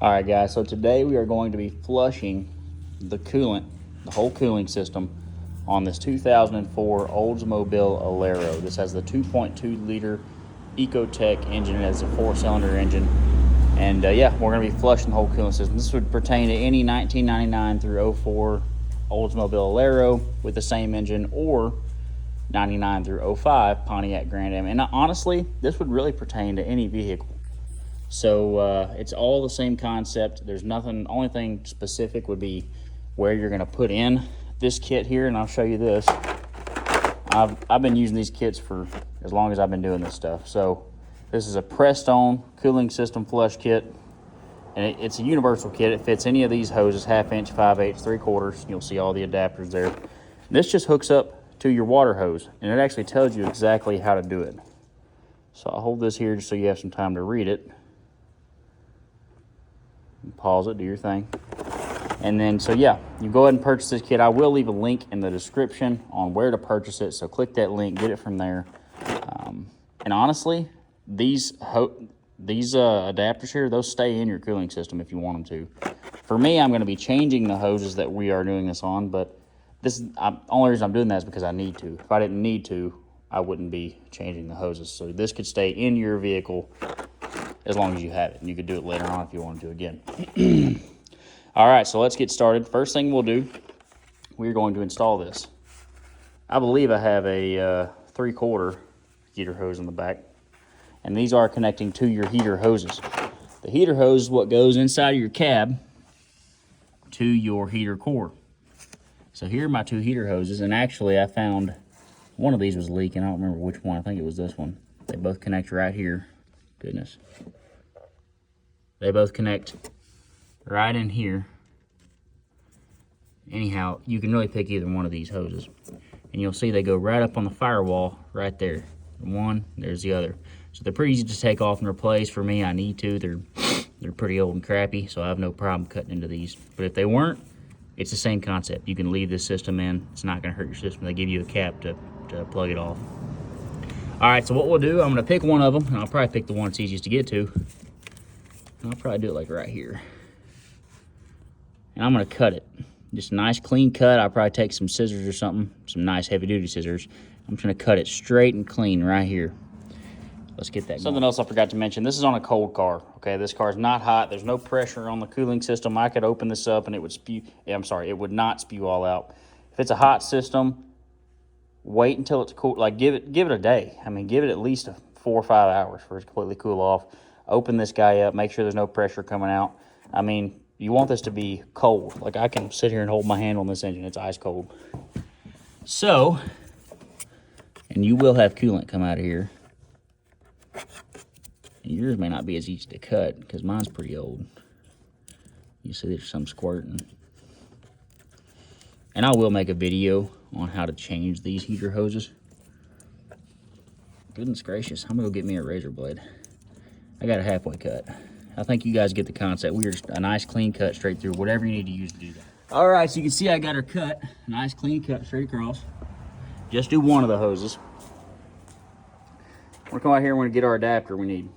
Alright guys, so today we are going to be flushing the coolant, the whole cooling system on this 2004 Oldsmobile Alero. This has the 2.2 liter Ecotech engine. It has a 4-cylinder engine. And yeah, we're going to be flushing the whole cooling system. This would pertain to any 1999 through 04 Oldsmobile Alero with the same engine, or 99 through 05 Pontiac Grand Am. And honestly, this would really pertain to any vehicle. So it's all the same concept. There's nothing, only thing specific would be where you're gonna put in this kit here, and I'll show you this. I've been using these kits for as long as I've been doing this stuff. So this is a pressed on cooling system flush kit, and it's a universal kit. It fits any of these hoses, 1/2 inch, 5/8, 3/4. You'll see all the adapters there. This just hooks up to your water hose, and it actually tells you exactly how to do it. So I'll hold this here just so you have some time to read it. Pause it, do your thing. And then, so yeah, you go ahead and purchase this kit. I will leave a link in the description on where to purchase it, so click that link, get it from there. And honestly, these adapters here, those stay in your cooling system if you want them to. For me, I'm going to be changing the hoses that we are doing this on, but only reason I'm doing that is because I need to. If I didn't need to, I wouldn't be changing the hoses. So this could stay in your vehicle as long as you have it, and you could do it later on if you want to again. All right, so let's get started. First thing we'll do, we're going to install this. I believe I have a 3/4 heater hose in the back, and these are connecting to your heater hoses. The heater hose is what goes inside of your cab to your heater core. So here are my 2 heater hoses, and actually I found one of these was leaking. I don't remember which one. I think it was this one. They both connect right here. Goodness. They both connect right in here. Anyhow, you can really pick either one of these hoses, and you'll see they go right up on the firewall right there. One, there's the other. So they're pretty easy to take off and replace. For me, I need to. They're pretty old and crappy, so I have no problem cutting into these. But if they weren't, it's the same concept. You can leave this system in. It's not going to hurt your system. They give you a cap to plug it off. All right, so what we'll do, I'm going to pick one of them, and I'll probably pick the one that's easiest to get to. And I'll probably do it like right here. And I'm going to cut it. Just a nice clean cut. I'll probably take some scissors or something, some nice heavy-duty scissors. I'm just going to cut it straight and clean right here. Let's get that going. Something else I forgot to mention, this is on a cold car, okay? This car is not hot. There's no pressure on the cooling system. I could open this up and it would spew, it would not spew all out. If it's a hot system, wait until it's cool. Like, give it a day. I mean, give it at least 4 or 5 hours for it to completely cool off. Open this guy up, make sure there's no pressure coming out. I mean, you want this to be cold. Like, I can sit here and hold my hand on this engine. It's ice cold. So, and you will have coolant come out of here. And yours may not be as easy to cut because mine's pretty old. You see there's some squirting. And I will make a video on how to change these heater hoses. Goodness gracious, I'm gonna go get me a razor blade. I got a halfway cut. I think you guys get the concept. We're just a nice clean cut straight through, whatever you need to use to do that. All right, so you can see I got her cut. Nice clean cut straight across. Just do one of the hoses. We're going out here and we're gonna get our adapter we need.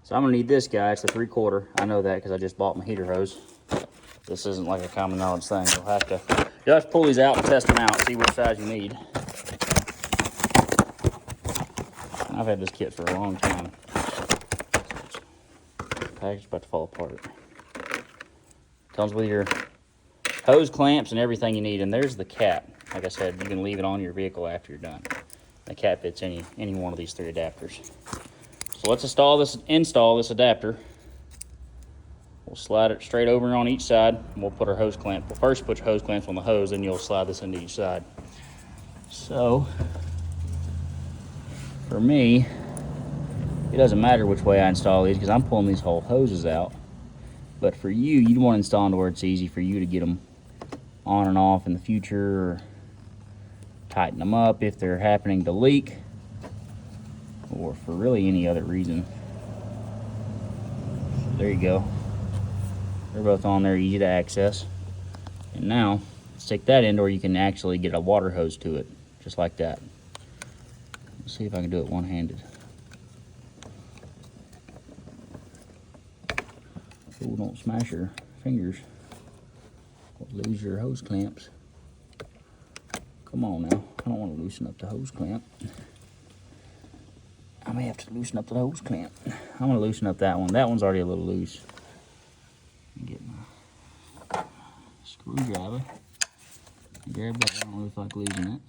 So I'm gonna need this guy, it's a 3/4. I know that because I just bought my heater hose. This isn't like a common knowledge thing. You'll have to pull these out and test them out, see what size you need. I've had this kit for a long time. The package is about to fall apart. Comes with your hose clamps and everything you need, and there's the cap. Like I said, you can leave it on your vehicle after you're done. The cap fits any one of these 3 adapters. So let's install this adapter. We'll slide it straight over on each side, and we'll put our hose clamp. We'll first put your hose clamps on the hose, then you'll slide this into each side. So, for me, it doesn't matter which way I install these because I'm pulling these whole hoses out. But for you, you'd want to install them to where it's easy for you to get them on and off in the future, or tighten them up if they're happening to leak, or for really any other reason. There you go. They're both on there, easy to access. And now, stick that in where you can actually get a water hose to it, just like that. Let's see if I can do it one-handed. Cool, don't smash your fingers. Lose your hose clamps. Come on now. I don't want to loosen up the hose clamp. I may have to loosen up the hose clamp. I'm going to loosen up that one. That one's already a little loose. Get my screwdriver. Grab that. I don't really feel like losing it.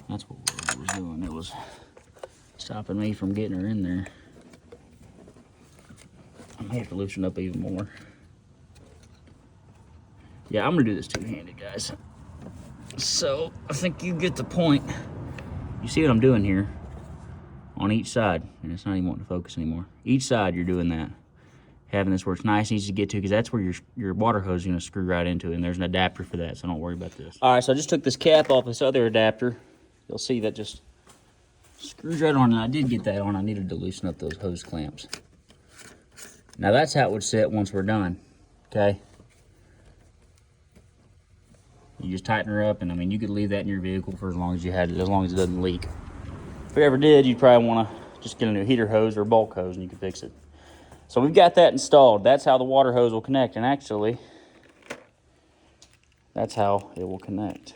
That's what it was doing. It was stopping me from getting her in there. I may have to loosen up even more. Yeah, I'm gonna do this two-handed, guys. So I think you get the point. You see what I'm doing here? On each side, and it's not even wanting to focus anymore. Each side you're doing that. Having this where it's nice and easy to get to, because that's where your water hose is gonna screw right into it, and there's an adapter for that, so don't worry about this. All right, so I just took this cap off this other adapter. You'll see that just screws right on, and I did get that on. I needed to loosen up those hose clamps. Now that's how it would sit once we're done, okay? You just tighten her up, and I mean, you could leave that in your vehicle for as long as you had it, as long as it doesn't leak. If you ever did, you'd probably want to just get a new heater hose or bulk hose, and you can fix it. So we've got that installed. That's how the water hose will connect, and actually, that's how it will connect.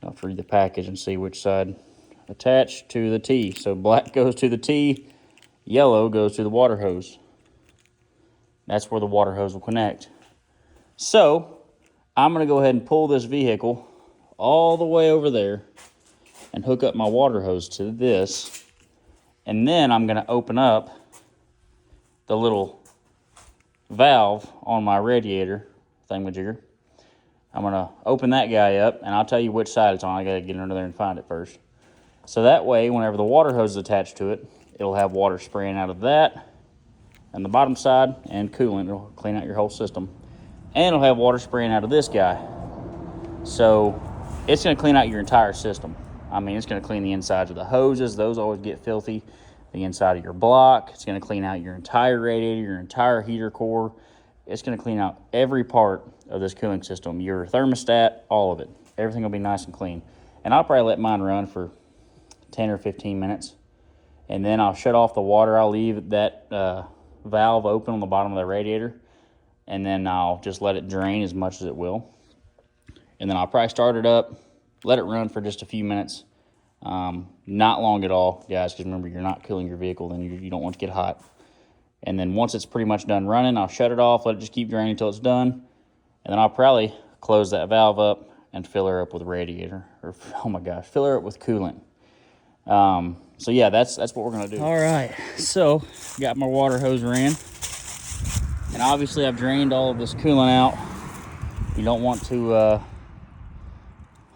I'll have to read the package and see which side attached to the T. So black goes to the T, yellow goes to the water hose. That's where the water hose will connect. So I'm going to go ahead and pull this vehicle all the way over there and hook up my water hose to this. And then I'm going to open up the little valve on my radiator thingamajigger. I'm going to open that guy up, and I'll tell you which side it's on. I got to get under there and find it first. So that way, whenever the water hose is attached to it, it'll have water spraying out of that and the bottom side and coolant. It'll clean out your whole system. And it'll have water spraying out of this guy. So it's going to clean out your entire system. I mean, it's going to clean the insides of the hoses. Those always get filthy. The inside of your block. It's going to clean out your entire radiator, your entire heater core. It's going to clean out every part of this cooling system. Your thermostat, all of it. Everything will be nice and clean. And I'll probably let mine run for 10 or 15 minutes. And then I'll shut off the water. I'll leave that valve open on the bottom of the radiator. And then I'll just let it drain as much as it will. And then I'll probably start it up, let it run for just a few minutes. Not long at all, guys, because remember, you're not cooling your vehicle, then you don't want to get hot. And then once it's pretty much done running, I'll shut it off, let it just keep draining until it's done. And then I'll probably close that valve up and fill her up with radiator. Or, oh my gosh, fill her up with coolant. So yeah, that's what we're going to do. All right, so got my water hose ran. And obviously I've drained all of this coolant out. You don't want to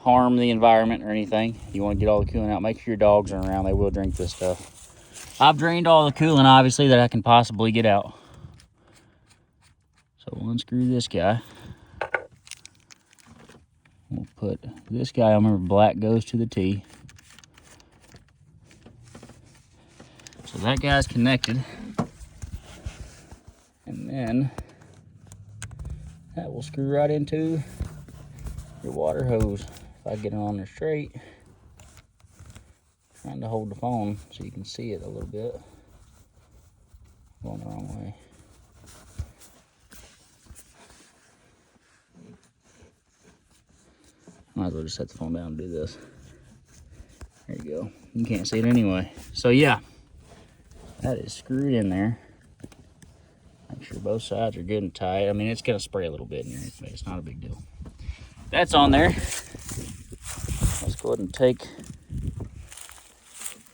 harm the environment or anything. You want to get all the coolant out. Make sure your dogs are around. They will drink this stuff. I've drained all the coolant, obviously, that I can possibly get out. So we'll unscrew this guy. We'll put this guy, I remember black goes to the T. So that guy's connected. And then that will screw right into your water hose. If I get it on there straight. Trying to hold the phone so you can see it a little bit. Going the wrong way. Might as well just set the phone down and do this. There you go. You can't see it anyway. So yeah, that is screwed in there. Make sure both sides are good and tight. I mean, it's gonna spray a little bit in your face. It's not a big deal. That's on there. Let's go ahead and take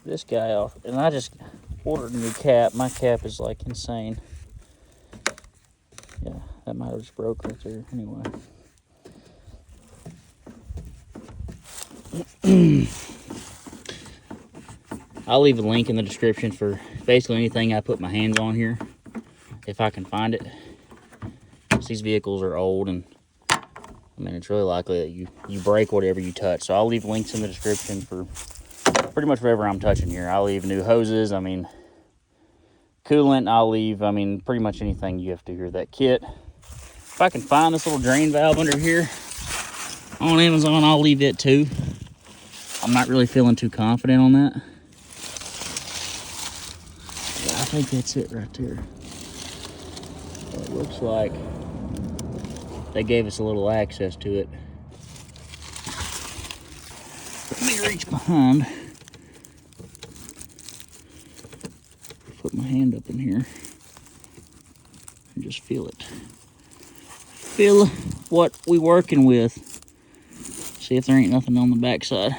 this guy off. And I just ordered a new cap. My cap is like insane. Yeah, that might have just broke right there. Anyway. I'll leave a link in the description for basically anything I put my hands on here, if I can find it. These vehicles are old, and I mean, it's really likely that you break whatever you touch. So I'll leave links in the description for pretty much whatever I'm touching here. I'll leave new hoses, I mean, coolant, I'll leave, I mean, pretty much anything you have to hear that kit. If I can find this little drain valve under here on Amazon, I'll leave it too. I'm not really feeling too confident on that. think that's it right there. It looks like they gave us a little access to it. Let me reach behind. Put my hand up in here and just feel it. Feel what we working with. See if there ain't nothing on the backside.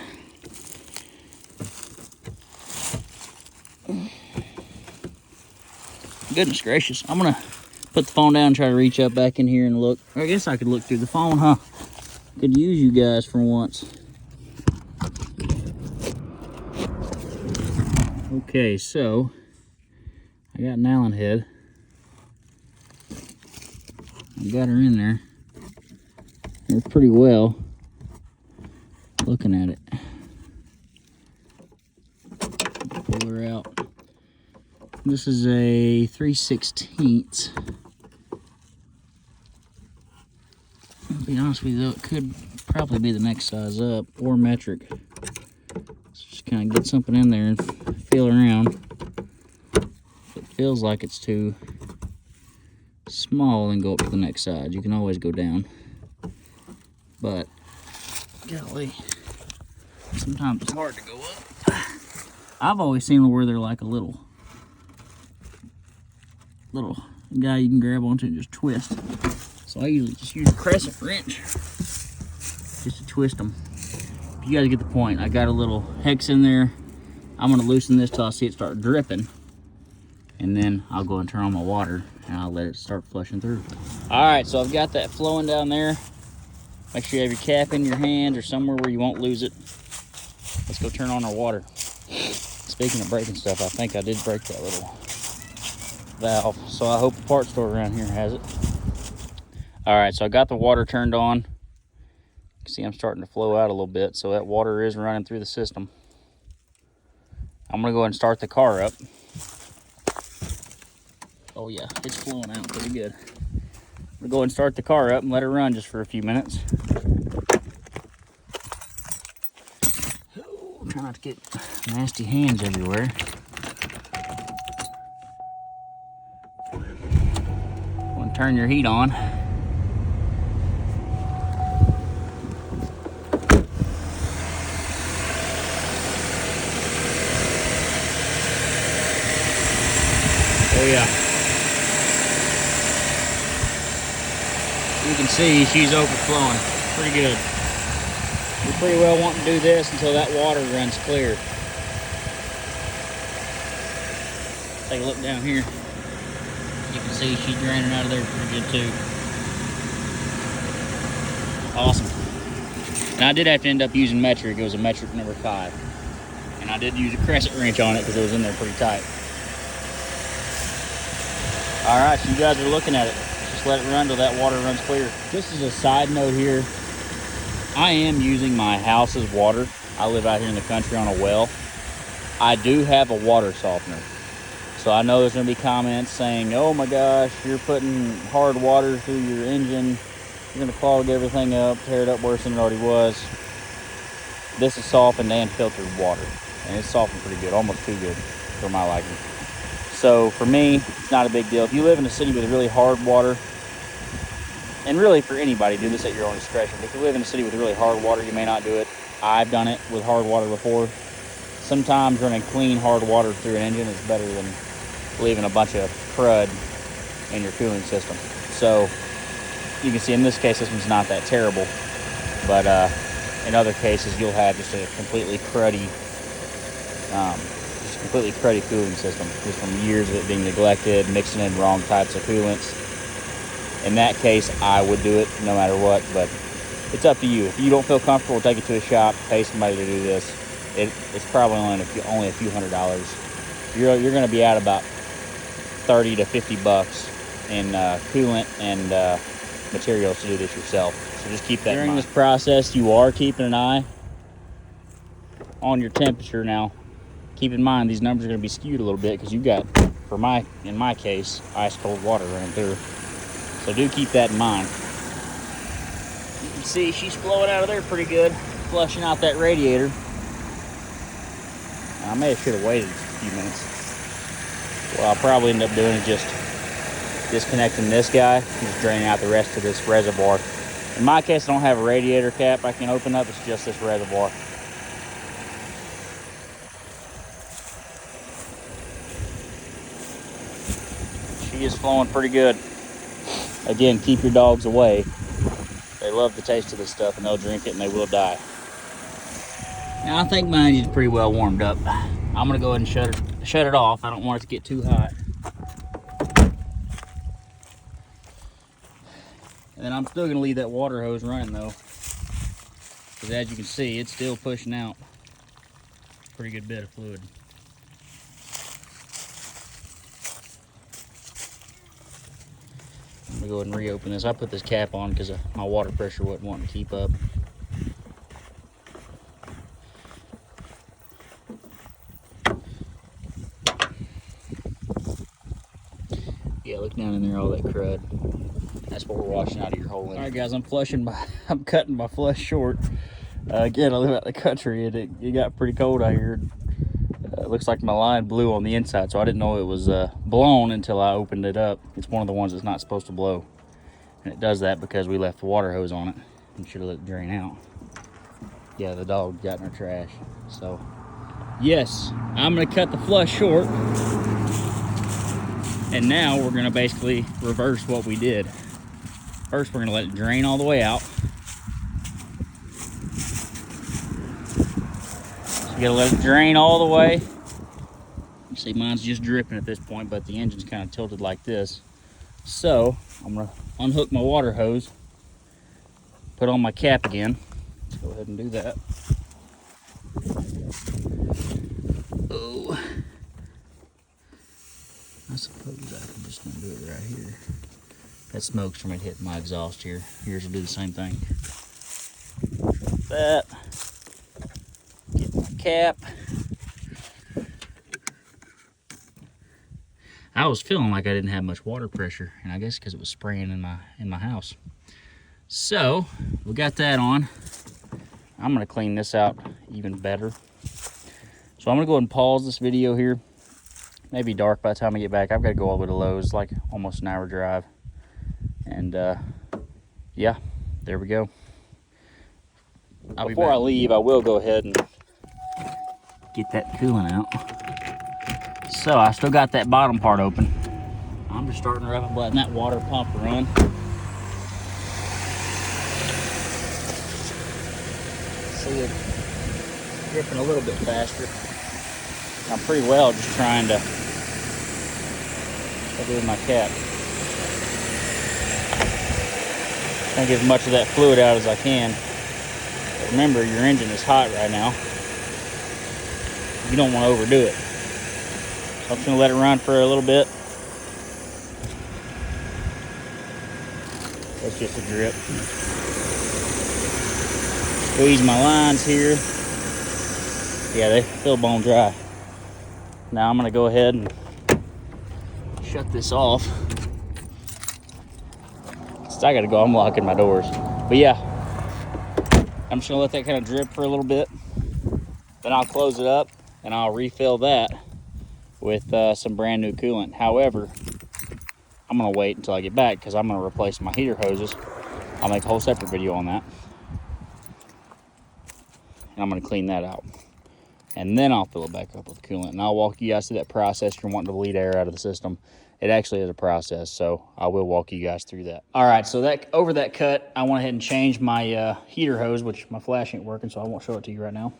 Goodness gracious. I'm gonna put the phone down and try to reach up back in here and look. I guess I could look through the phone, huh? Could use you guys for once. Okay, so I got an Allen head. I got her in there. They're pretty well. Looking at it. Pull her out. This is a 3/16. I'll be honest with you though, it could probably be the next size up or metric. Let's just kind of get something in there and feel around. If it feels like it's too small, then go up to the next side. You can always go down. But golly, sometimes it's hard to go up. I've always seen them where they're like a little guy you can grab onto and just twist. So I usually just use a crescent wrench just to twist them. But you guys get the point. I got a little hex in there. I'm gonna loosen this till I see it start dripping, and then I'll go and turn on my water and I'll let it start flushing through. All right, so I've got that flowing down there. Make sure you have your cap in your hand or somewhere where you won't lose it. Let's go turn on our water. Speaking of breaking stuff, I think I did break that little valve, so I hope the parts store around here has it. All right, so I got the water turned on. You can see I'm starting to flow out a little bit, so that water is running through the system. I'm gonna go ahead and start the car up. Oh yeah, it's flowing out pretty good. We'll go ahead and start the car up and let it run just for a few minutes. Ooh, try not to get nasty hands everywhere. Want to turn your heat on. Oh yeah. You can see she's overflowing pretty good. We pretty well want to do this until that water runs clear. Take a look down here. You can see she's draining out of there pretty good too. Awesome. And I did have to end up using metric. It was a metric number 5. And I did use a crescent wrench on it because it was in there pretty tight. All right, so you guys are looking at it. Just let it run till that water runs clear. Just as a side note here, I am using my house's water. I live out here in the country on a well. I do have a water softener. So I know there's gonna be comments saying, oh my gosh, you're putting hard water through your engine. You're gonna clog everything up, tear it up worse than it already was. This is softened and filtered water. And it's softened pretty good, almost too good for my liking. So for me, it's not a big deal. If you live in a city with really hard water, and really for anybody, do this at your own discretion. If you live in a city with really hard water, you may not do it. I've done it with hard water before. Sometimes running clean hard water through an engine is better than leaving a bunch of crud in your cooling system. So you can see in this case, this one's not that terrible. But in other cases, you'll have just a completely cruddy cooling system, just from years of it being neglected, mixing in wrong types of coolants. In that case, I would do it no matter what, but it's up to you. If you don't feel comfortable, take it to a shop, pay somebody to do this. It's probably only a few $100s. You're going to be out about 30 to 50 bucks in coolant and materials to do this yourself. So just keep that in mind. During this process, you are keeping an eye on your temperature. Now, keep in mind these numbers are going to be skewed a little bit because you got, in my case, ice cold water running through. So do keep that in mind. You can see she's flowing out of there pretty good, flushing out that radiator. I may have should have waited just a few minutes. what I'll probably end up doing is just disconnecting this guy and just draining out the rest of this reservoir. In my case, I don't have a radiator cap I can open up. It's just this reservoir. She is flowing pretty good. Again, keep your dogs away. They love the taste of this stuff and they'll drink it and they will die. Now I think mine is pretty well warmed up. I'm gonna go ahead and shut it off. I don't want it to get too hot. And then I'm still gonna leave that water hose running though, because as you can see, it's still pushing out a pretty good bit of fluid. I'm gonna go ahead and reopen this. I put this cap on because my water pressure wasn't wanting to keep up. Yeah, look down in there, all that crud. That's what we're washing out of your hole in. All right, guys, I'm cutting my flush short. Again, I live out in the country, and it got pretty cold out here. It looks like my line blew on the inside, so I didn't know it was blown until I opened it up. It's one of the ones that's not supposed to blow, and it does that because we left the water hose on it and should have let it drain out. Yeah, the dog got in our trash. So, yes, I'm gonna cut the flush short. And now we're gonna basically reverse what we did. First, we're gonna let it drain all the way out. So you gotta let it drain all the way. You see mine's just dripping at this point, but the engine's kind of tilted like this. So I'm gonna unhook my water hose, put on my cap again. Let's go ahead and do that. Oh. I suppose I can just do it right here. That smoke's from it hitting my exhaust here. Yours will do the same thing. That. Get my cap. I was feeling like I didn't have much water pressure, and I guess because it was spraying in my house. So we got that on. I'm gonna clean this out even better. So I'm gonna go ahead and pause this video here. Maybe dark by the time I get back. I've got to go all the way to Lowe's, like almost an hour drive. And yeah, there we go. Before I leave, I will go ahead and get that coolant out. So I still got that bottom part open. I'm just starting her up and letting that water pump run. See it dripping a little bit faster. I'm pretty well just trying to do my cap. Trying to get as much of that fluid out as I can. But remember, your engine is hot right now. You don't want to overdo it. So I'm just going to let it run for a little bit. That's just a drip. Squeeze my lines here. Yeah, they feel bone dry. Now I'm going to go ahead and shut this off. So I got to go unlocking my doors. But yeah, I'm just going to let that kind of drip for a little bit. Then I'll close it up and I'll refill that with some brand new coolant. However, I'm going to wait until I get back because I'm going to replace my heater hoses. I'll make a whole separate video on that. And I'm going to clean that out. And then I'll fill it back up with coolant. And I'll walk you guys through that process if you're wanting to bleed air out of the system. It actually is a process, so I will walk you guys through that. All right, so that over that cut, I went ahead and changed my heater hose, which my flash ain't working, so I won't show it to you right now.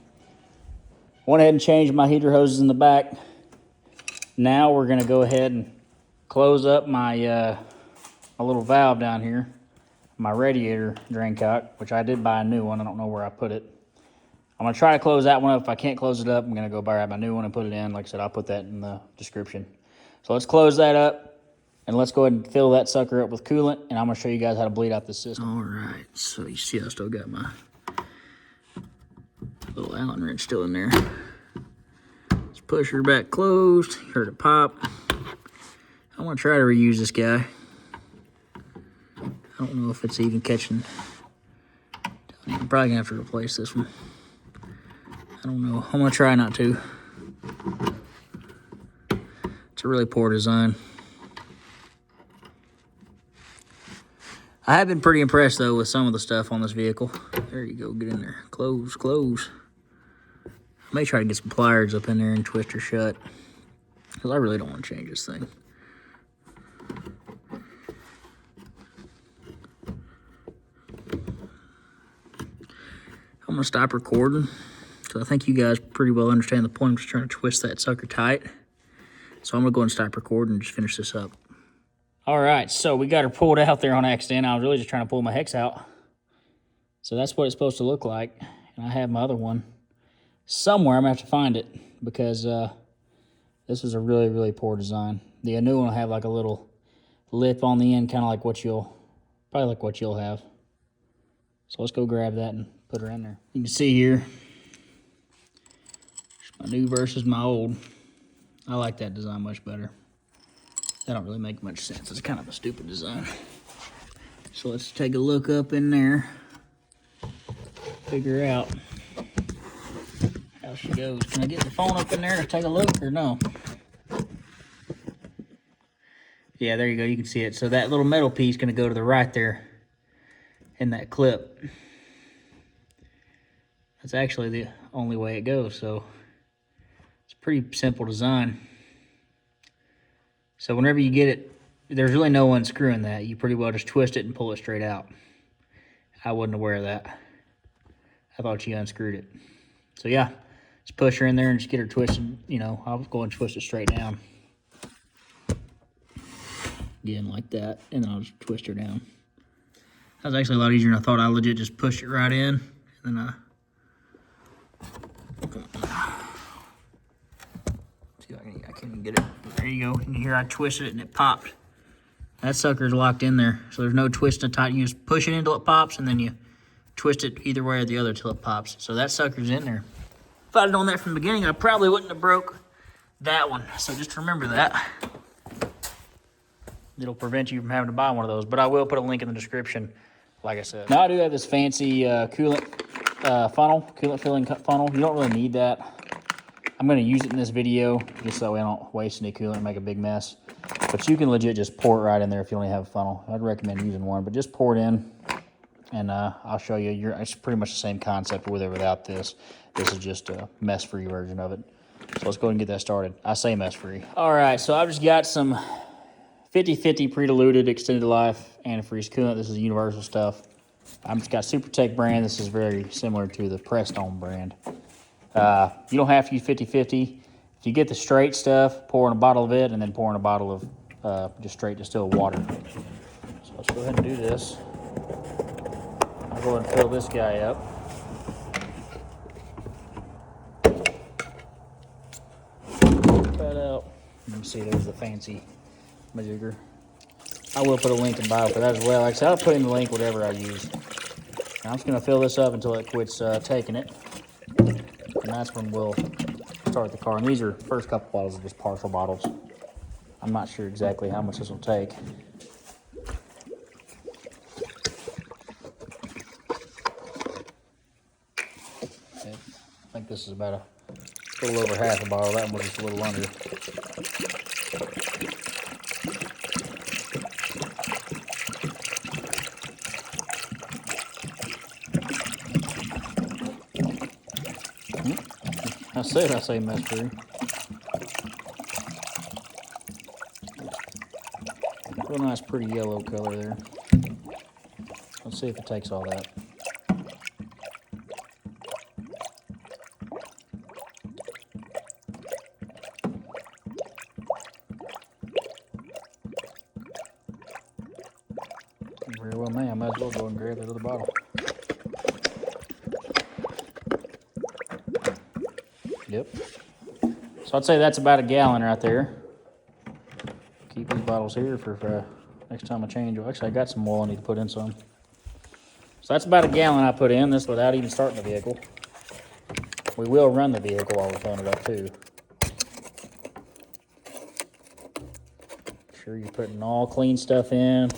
Went ahead and changed my heater hoses in the back. Now we're gonna go ahead and close up my my little valve down here, my radiator drain cock, which I did buy a new one. I don't know where I put it. I'm gonna try to close that one up. If I can't close it up, I'm gonna go buy my new one and put it in. Like I said, I'll put that in the description. So let's close that up and let's go ahead and fill that sucker up with coolant, and I'm gonna show you guys how to bleed out the system. All right, so you see I still got my little Allen wrench still in there. Let's push her back closed. You heard it pop. I'm gonna try to reuse this guy. I don't know if it's even catching. I'm probably gonna have to replace this one. I don't know. I'm gonna try not to. It's a really poor design. I have been pretty impressed, though, with some of the stuff on this vehicle. There you go. Get in there. Close, close. I may try to get some pliers up in there and twist her shut, because I really don't want to change this thing. I'm going to stop recording. So I think you guys pretty well understand the point. I'm just trying to twist that sucker tight. So I'm going to go ahead and stop recording and just finish this up. All right, so we got her pulled out there on accident. I was really just trying to pull my hex out. So that's what it's supposed to look like. And I have my other one somewhere. I'm going to have to find it because this is a really, really poor design. The new one will have like a little lip on the end, kind of like what you'll have. So let's go grab that and put her in there. You can see here, my new versus my old. I like that design much better. That don't really make much sense. It's kind of a stupid design. So let's take a look up in there. Figure out how she goes. Can I get the phone up in there to take a look or no? Yeah, there you go. You can see it. So that little metal piece is going to go to the right there in that clip. That's actually the only way it goes. So it's a pretty simple design. So whenever you get it, there's really no unscrewing that. You pretty well just twist it and pull it straight out. I wasn't aware of that. I thought you unscrewed it. So yeah, just push her in there and just get her twisted. You know, I'll go and twist it straight down. Again, like that. And then I'll just twist her down. That was actually a lot easier than I thought. I legit just pushed it right in. And then see, I can't even get it. There you go. And here I twisted it and it popped. That sucker's locked in there. So there's no twist and tight. You just push it until it pops and then you twist it either way or the other till it pops. So that sucker's in there. If I'd known that from the beginning, I probably wouldn't have broke that one. So just remember that. It'll prevent you from having to buy one of those. But I will put a link in the description, like I said. Now I do have this fancy coolant filling funnel. You don't really need that. I'm going to use it in this video just so we don't waste any coolant and make a big mess. But you can legit just pour it right in there if you only have a funnel. I'd recommend using one, but just pour it in. And I'll show you. It's pretty much the same concept with or without this. This is just a mess-free version of it. So let's go ahead and get that started. I say mess-free. All right, so I've just got some 50/50 pre-diluted extended life antifreeze coolant. This is universal stuff. I've just got SuperTech brand. This is very similar to the Prestone brand. You don't have to use 50/50. If you get the straight stuff, pour in a bottle of it, and then pour in a bottle of just straight distilled water. So let's go ahead and do this. I'll go ahead and fill this guy up. Put that out. Let me see, there's the fancy majigger. I will put a link in bio for that as well. Like I said, I'll put in the link whatever I use. Now I'm just going to fill this up until it quits taking it. And that's when we'll start the car. And these are, first couple bottles are just partial bottles. I'm not sure exactly how much this will take. I think this is about a little over half a bottle. That one was just a little under. I say mess-free. Real nice, pretty yellow color there. Let's see if it takes all that. Very well may. I might as well go and grab that other bottle. Yep. So I'd say that's about a gallon right there. Keep these bottles here for next time I change. Well, actually, I got some oil I need to put in some. So that's about a gallon I put in this without even starting the vehicle. We will run the vehicle while we're filling it up too. Make sure you're putting all clean stuff in.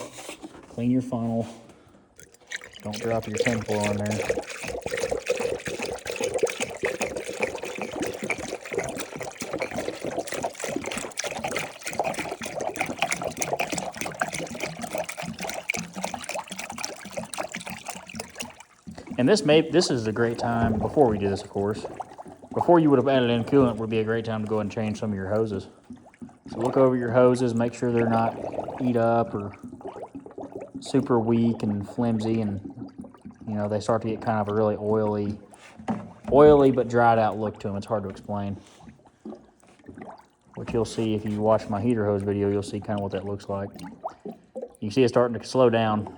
Clean your funnel. Don't drop your tinfoil in there. And this is a great time, before we do this, of course, before you would have added in coolant, would be a great time to go ahead and change some of your hoses. So look over your hoses, make sure they're not eat up or super weak and flimsy, and you know, they start to get kind of a really oily but dried out look to them. It's hard to explain. Which you'll see if you watch my heater hose video, you'll see kind of what that looks like. You can see it starting to slow down.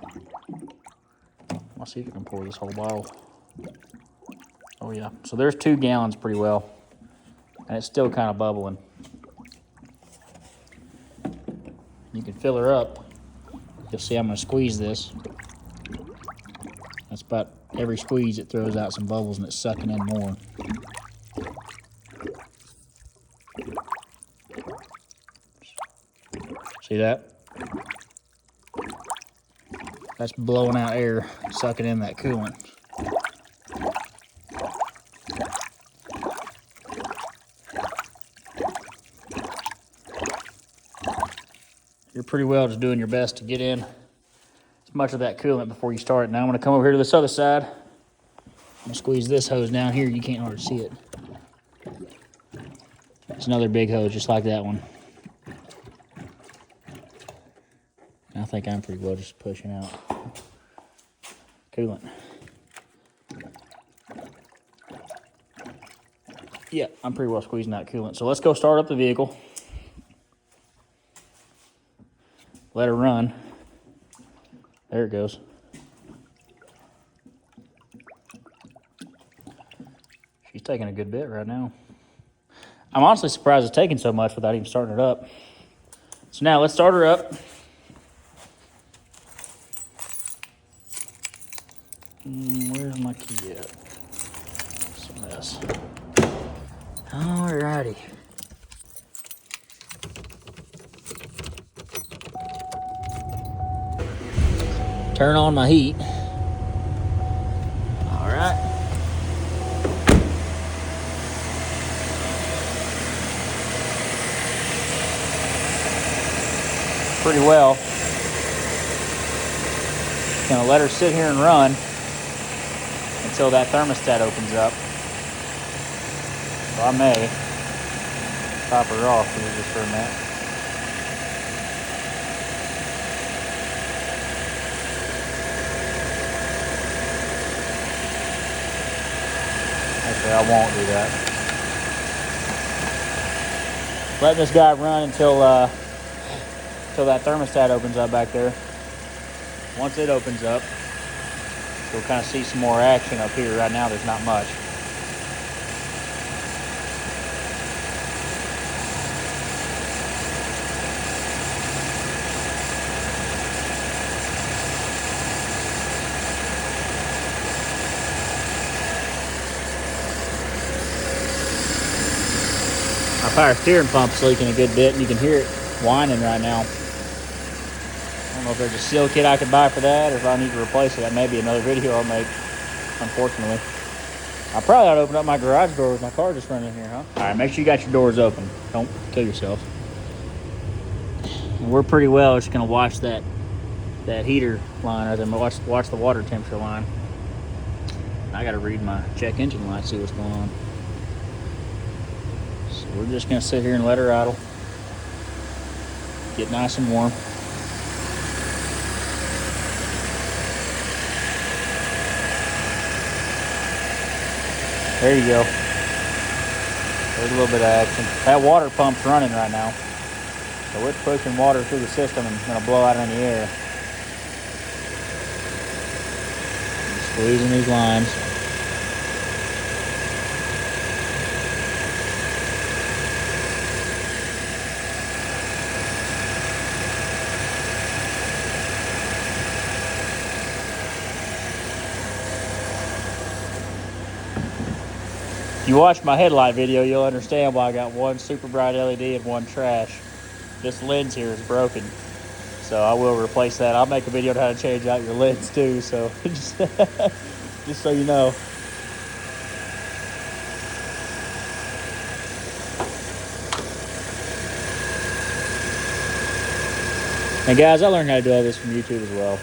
I'll see if you can pour this whole bottle. Oh yeah, so there's 2 gallons pretty well, and it's still kind of bubbling. You can fill her up. You'll see I'm gonna squeeze this. That's about every squeeze it throws out some bubbles and it's sucking in more. See that? That's blowing out air, sucking in that coolant. You're pretty well just doing your best to get in as much of that coolant before you start. Now I'm gonna come over here to this other side. I'm gonna squeeze this hose down here. You can't hardly see it. It's another big hose just like that one. I think I'm pretty well just pushing out coolant. Yeah, I'm pretty well squeezing out coolant. So let's go start up the vehicle. Let her run. There it goes. She's taking a good bit right now. I'm honestly surprised it's taking so much without even starting it up. So now let's start her up. Where's my key at? It's a mess. Alrighty. Turn on my heat. All right. Pretty well. Gonna let her sit here and run until that thermostat opens up. So I may top her off here just for a minute. Actually, I won't do that. Let this guy run until that thermostat opens up back there. Once it opens up, you'll kind of see some more action up here. Right now, there's not much. My power steering pump's leaking a good bit, and you can hear it whining right now. I don't know if there's a seal kit I could buy for that, or if I need to replace it. That may be another video I'll make, unfortunately. I probably ought to open up my garage door with my car just running here, huh? All right, make sure you got your doors open. Don't kill yourself. And we're pretty well just gonna watch that heater line, and watch the water temperature line. I gotta read my check engine light, see what's going on. So we're just gonna sit here and let her idle. Get nice and warm. There you go. There's a little bit of action. That water pump's running right now. So it's pushing water through the system and gonna blow out in the air. I'm squeezing these lines. If you watch my headlight video, you'll understand why I got one super bright LED and one trash. This lens here is broken, so I will replace that. I'll make a video on how to change out your lens too, so just so you know. And guys, I learned how to do all this from YouTube as well.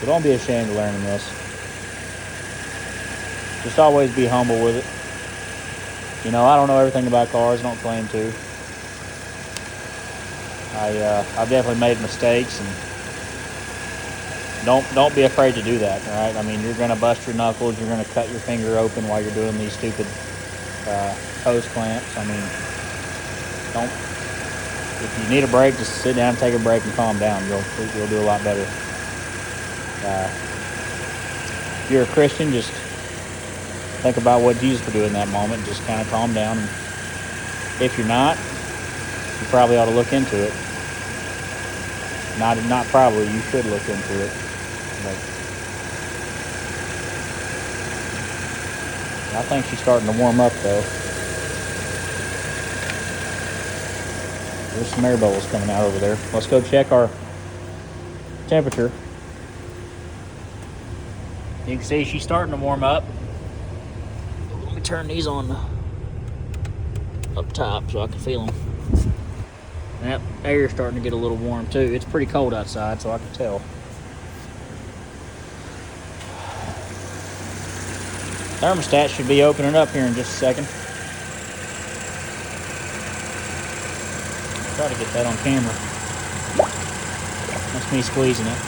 So don't be ashamed of learning this. Just always be humble with it. You know, I don't know everything about cars. I don't claim to. I've definitely made mistakes, and don't be afraid to do that. All right. I mean, you're gonna bust your knuckles. You're gonna cut your finger open while you're doing these stupid hose clamps. I mean, don't. If you need a break, just sit down, take a break, and calm down. You'll do a lot better. If you're a Christian, just think about what Jesus would do in that moment. Just kind of calm down. And if you're not, you probably ought to look into it. Not probably. You should look into it. But I think she's starting to warm up, though. There's some air bubbles coming out over there. Let's go check our temperature. You can see she's starting to warm up. Let me turn these on up top so I can feel them. And that air's starting to get a little warm too. It's pretty cold outside, so I can tell. Thermostat should be opening up here in just a second. Try to get that on camera. That's me squeezing it.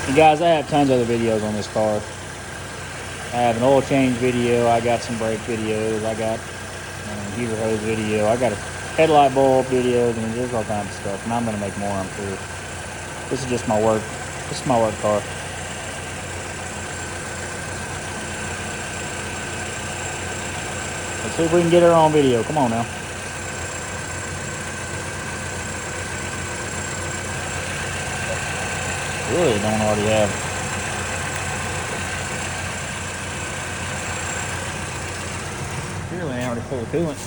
And guys, I have tons of other videos on this car. I have an oil change video. I got some brake videos. I got heater hose video. I got a headlight bulb videos. I mean, there's all kinds of stuff, and I'm gonna make more, I'm sure. This is just my work. This is my work car. Let's see if we can get her on video. Come on now. Really don't already have. Clearly ain't already full of coolant.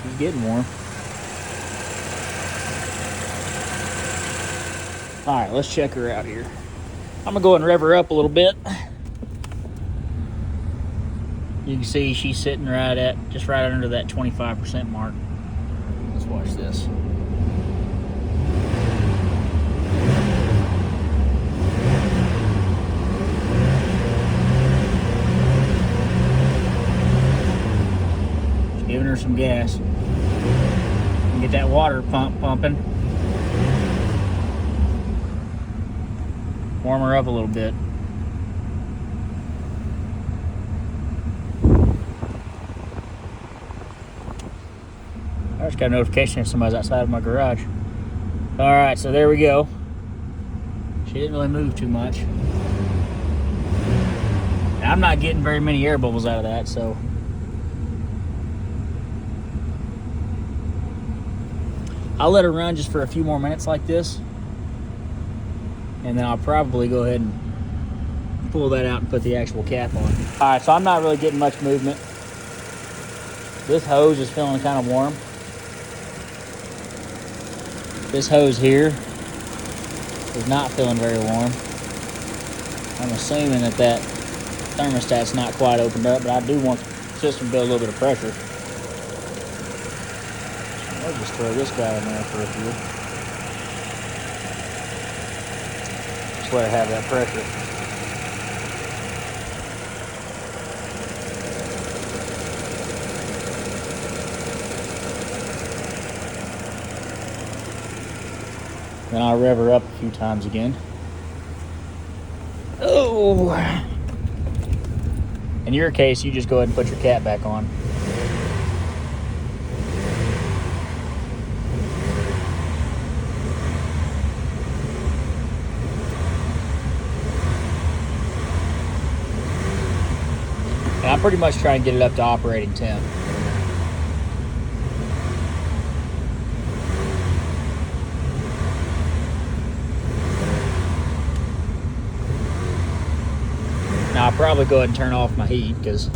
She's getting warm. Alright, let's check her out here. I'm gonna go ahead and rev her up a little bit. You can see she's sitting just right under that 25% mark. Let's watch this. Giving her some gas. Get that water pump pumping. Warm her up a little bit. I just got a notification that somebody's outside of my garage. All right, so there we go. She didn't really move too much. And I'm not getting very many air bubbles out of that, so. I'll let her run just for a few more minutes like this. And then I'll probably go ahead and pull that out and put the actual cap on. All right, so I'm not really getting much movement. This hose is feeling kind of warm. This hose here is not feeling very warm. I'm assuming that thermostat's not quite opened up, but I do want the system to build a little bit of pressure. I'll just throw this guy in there for a few. Just let it have that pressure. Then I'll rev her up a few times again. Oh! In your case, you just go ahead and put your cap back on. And I pretty much try and get it up to operating temp. Now I'll probably go ahead and turn off my heat because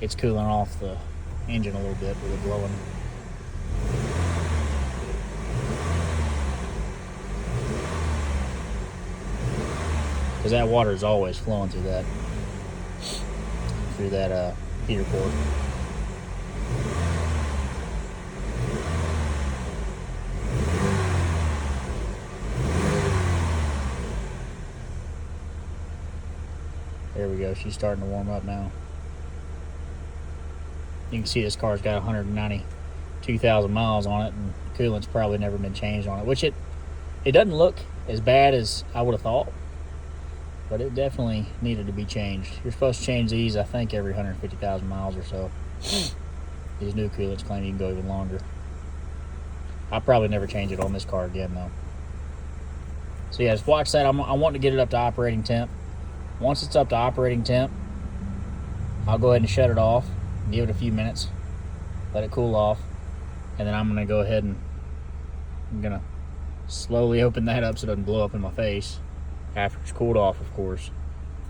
it's cooling off the engine a little bit with it blowing because that water is always flowing through that heater port. There we go. She's starting to warm up now. You can see this car's got 192,000 miles on it, and coolant's probably never been changed on it, which it doesn't look as bad as I would have thought, but it definitely needed to be changed. You're supposed to change these, I think, every 150,000 miles or so. These new coolants claim you can go even longer. I'll probably never change it on this car again, though. So yeah, just watch that. I want to get it up to operating temp. Once it's up to operating temp, I'll go ahead and shut it off, give it a few minutes, let it cool off, and then I'm going to go ahead and I'm going to slowly open that up so it doesn't blow up in my face. After it's cooled off, of course,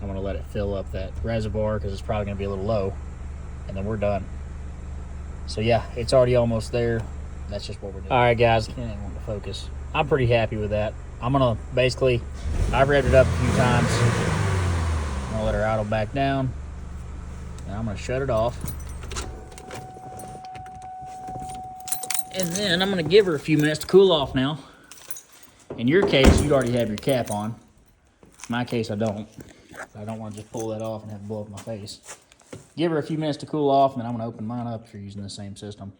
I'm going to let it fill up that reservoir because it's probably going to be a little low, and then we're done. So yeah, it's already almost there. That's just what we're doing. All right, guys, it ain't wanting to focus. I'm pretty happy with that. I'm going to basically, I've revved it up a few times. I'm gonna let her idle back down, and I'm gonna shut it off, and then I'm gonna give her a few minutes to cool off now. In your case, you already have your cap on. In my case, I don't. I don't want to just pull that off and have it blow up in my face. Give her a few minutes to cool off, and then I'm gonna open mine up if you're using the same system.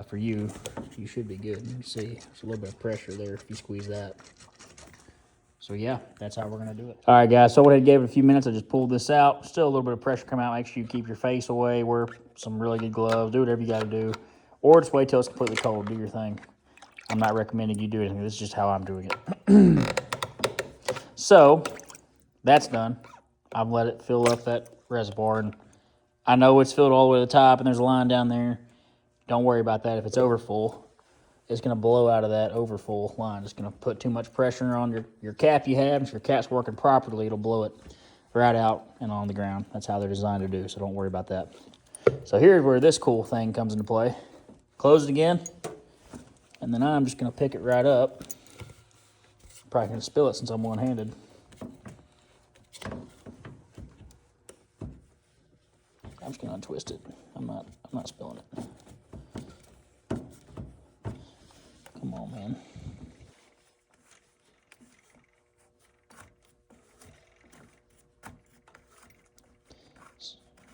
For you, you should be good. You can see there's a little bit of pressure there if you squeeze that. So yeah, that's how we're gonna do it. All right, guys, so I went ahead and gave it a few minutes. I just pulled this out. Still a little bit of pressure come out. Make sure you keep your face away. Wear some really good gloves. Do whatever you gotta do. Or just wait till it's completely cold. Do your thing. I'm not recommending you do anything. This is just how I'm doing it. So, that's done. I've let it fill up that reservoir. And I know it's filled all the way to the top, and there's a line down there. Don't worry about that. If it's overfull, it's going to blow out of that overfull line. It's going to put too much pressure on your cap you have. If your cap's working properly, it'll blow it right out and on the ground. That's how they're designed to do, so don't worry about that. So here's where this cool thing comes into play. Close it again, and then I'm just going to pick it right up. Probably going to spill it since I'm one-handed. I'm just going to untwist it. I'm not spilling it. Come on, man.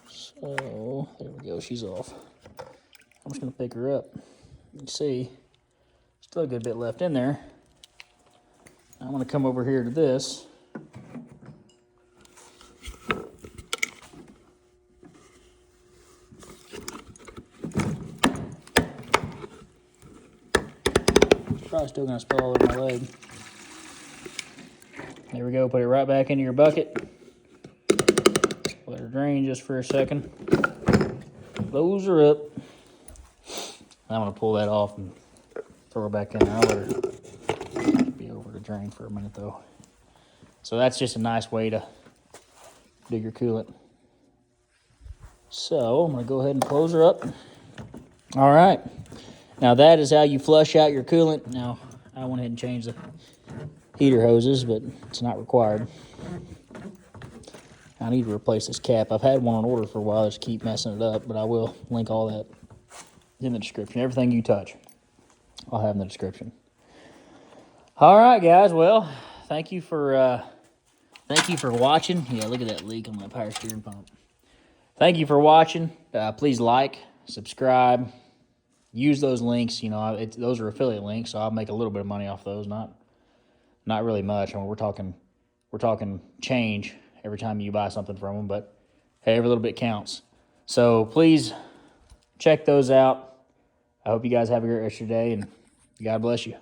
So, there we go. She's off. I'm just going to pick her up. You can see, still a good bit left in there. I'm going to come over here to this. Probably still going to spill all over my leg. There we go. Put it right back into your bucket. Let her drain just for a second. Close her up. I'm going to pull that off and throw her back in there. I'll let her be over to drain for a minute, though. So that's just a nice way to do your coolant. So I'm going to go ahead and close her up. All right. Now that is how you flush out your coolant. Now, I went ahead and changed the heater hoses, but it's not required. I need to replace this cap. I've had one on order for a while. I just keep messing it up, but I will link all that in the description. Everything you touch, I'll have in the description. All right, guys. Well, thank you for watching. Yeah, look at that leak on my power steering pump. Thank you for watching. Please like, subscribe. Use those links. You know, those are affiliate links, so I'll make a little bit of money off those. Not really much. I mean, we're talking change every time you buy something from them, but hey, every little bit counts. So please check those out. I hope you guys have a great rest of your day, and God bless you.